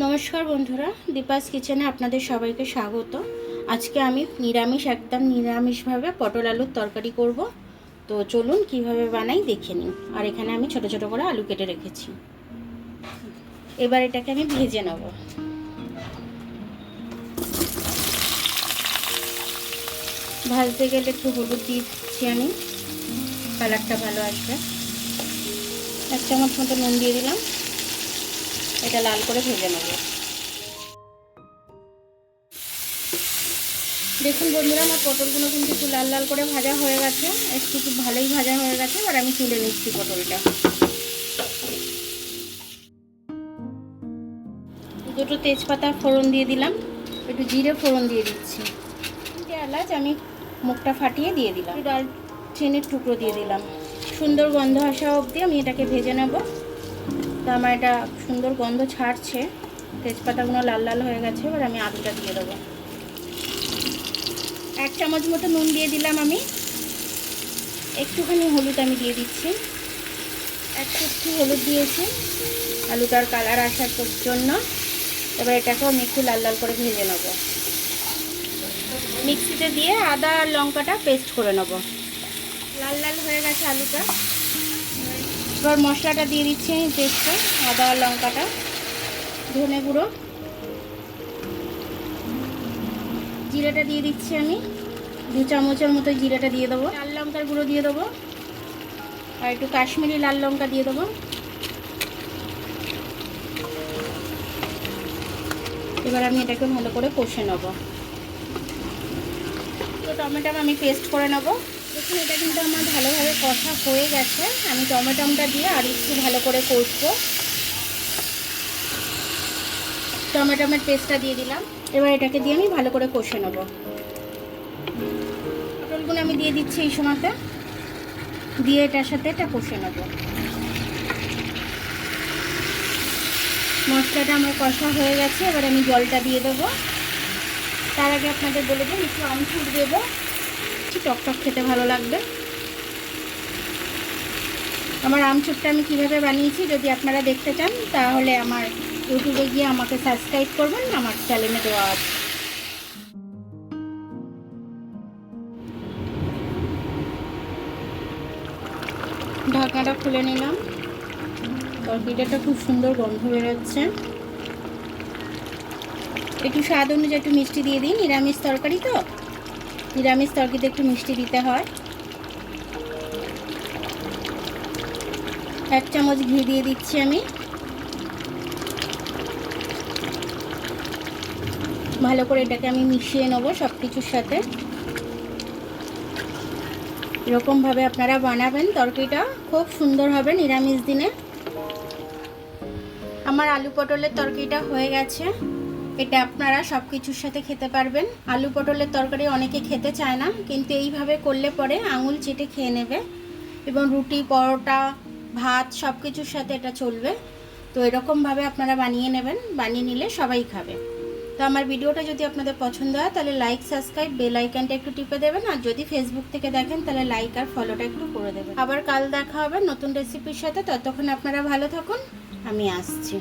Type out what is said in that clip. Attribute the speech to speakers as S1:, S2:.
S1: নমস্কার বন্ধুরা, দীপাস কিচেনে আপনাদের সবাইকে স্বাগত। আজকে আমি একদম নিরামিষভাবে পটল আলুর তরকারি করব। তো চলুন কিভাবে বানাই দেখে নিন। আর এখানে আমি ছোট ছোট করে আলু কেটে রেখেছি। এবার এটাকে আমি ভেজে নেব। ভাজতে গেলে একটু হলুদ দিচ্ছি আমি, কালারটা ভালো আসবে। 1 চামচ মতো নুন দিয়ে দিলাম। এটা লাল করে ভেজে নেব। দেখুন বন্ধুরা, আমার পটলগুলো কিন্তু একটু লাল লাল করে ভাজা হয়ে গেছে, একটু ভালোই ভাজা হয়ে গেছে। এবার আমি তুলে নিচ্ছি পটলটা। দুটো তেজপাতা ফোড়ন দিয়ে দিলাম, একটু জিরে ফোড়ন দিয়ে দিচ্ছি, 3টে এলাচ আমি মুখটা ফাটিয়ে দিয়ে দিলাম, দারচিনির টুকরো দিয়ে দিলাম। সুন্দর গন্ধ আসা অবধি আমি এটাকে ভেজে নেব। তো আমার এটা সুন্দর গন্ধ ছাড়ছে, তেজপাতাগুলো লাল লাল হয়ে গেছে। এবার আমি আলুটা দিয়ে দেবো। 1 চামচ মতো নুন দিয়ে দিলাম আমি, একটুখানি হলুদ আমি দিয়ে দিচ্ছি, একটু হলুদ দিয়েছি আলুটার কালার আসার জন্য। এবার এটাকেও আমি একটু লাল লাল করে ভেজে নেব। মিক্সিতে দিয়ে আদা আর লঙ্কাটা পেস্ট করে নেব। লাল লাল হয়ে গেছে আলুটা। এবার মশলাটা দিয়ে দিচ্ছি আমি পেস্টে, আদা আর লঙ্কাটা, ধনে গুঁড়ো, জিরাটা দিয়ে দিচ্ছি আমি 2 চামচের মতো জিরাটা দিয়ে দেবো। লাল লঙ্কার গুঁড়ো দিয়ে দেবো, আর একটু কাশ্মীরি লাল লঙ্কা দিয়ে দেবো। এবার আমি এটাকে ভালো করে কষে নেব। তো টমেটো আমি পেস্ট করে নেব। দেখুন এটা কিন্তু আমার ভালোভাবে কষা হয়ে গেছে। আমি টমেটোটা দিয়ে আর একটু ভালো করে কষবো। টমেটোর পেস্টটা দিয়ে দিলাম। এবার এটাকে দিয়ে আমি ভালো করে কষে নেব। পটলগুলো আমি দিয়ে দিচ্ছি এই সময়তে, দিয়ে এটার সাথে এটা কষে নেব। মশলাটা আমার কষা হয়ে গেছে। এবার আমি জলটা দিয়ে দেবো। তার আগে আপনাদের বলে দিই, একটু আমচুর দেবো, টকটক খেতে ভালো লাগবে। আমার আমচুরটা আমি কিভাবে বানিয়েছি যদি আপনারা দেখতে চান, তাহলে আমার ইউটিউবে গিয়ে আমাকে সাবস্ক্রাইব করবেন, আমার চ্যানেলে দেওয়া আছে। ঢাকনাটা খুলে নিলাম। তরকারিটা খুব সুন্দর গন্ধ বেরোচ্ছে। একটু স্বাদ অনুযায়ী একটু মিষ্টি দিয়ে দিই, নিরামিষ তরকারি তো, নিরামিষ তরকারিতে একটু মিষ্টি দিতে হয়। 1 চামচ ঘি দিয়ে দিচ্ছি আমি। ভালো করে এটাকে আমি মিশিয়ে নেবো সব কিছুর সাথে। এরকমভাবে আপনারা বানাবেন, তরকারিটা খুব সুন্দর হবে নিরামিষ দিনে। আমার আলু পটলের তরকারিটা হয়ে গেছে। এটা আপনারা সব কিছুর সাথে খেতে পারবেন। আলু পটলের তরকারি অনেকে খেতে চায় না, কিন্তু এইভাবে করলে পরে আঙুল চেটে খেয়ে নেবে, এবং রুটি, পরোটা, ভাত সব কিছুর সাথে এটা চলবে। তো এরকমভাবে আপনারা বানিয়ে নেবেন, বানিয়ে নিলে সবাই খাবে। তো আমার ভিডিওটা যদি আপনাদের পছন্দ হয় তাহলে লাইক, সাবস্ক্রাইব, বেল আইকনটা একটু টিপে দেবেন। আর যদি ফেসবুক থেকে দেখেন তাহলে লাইক আর ফলোটা একটু করে দেবেন। আবার কাল দেখা হবে নতুন রেসিপির সাথে। ততক্ষণ আপনারা ভালো থাকুন, আমি আসছি।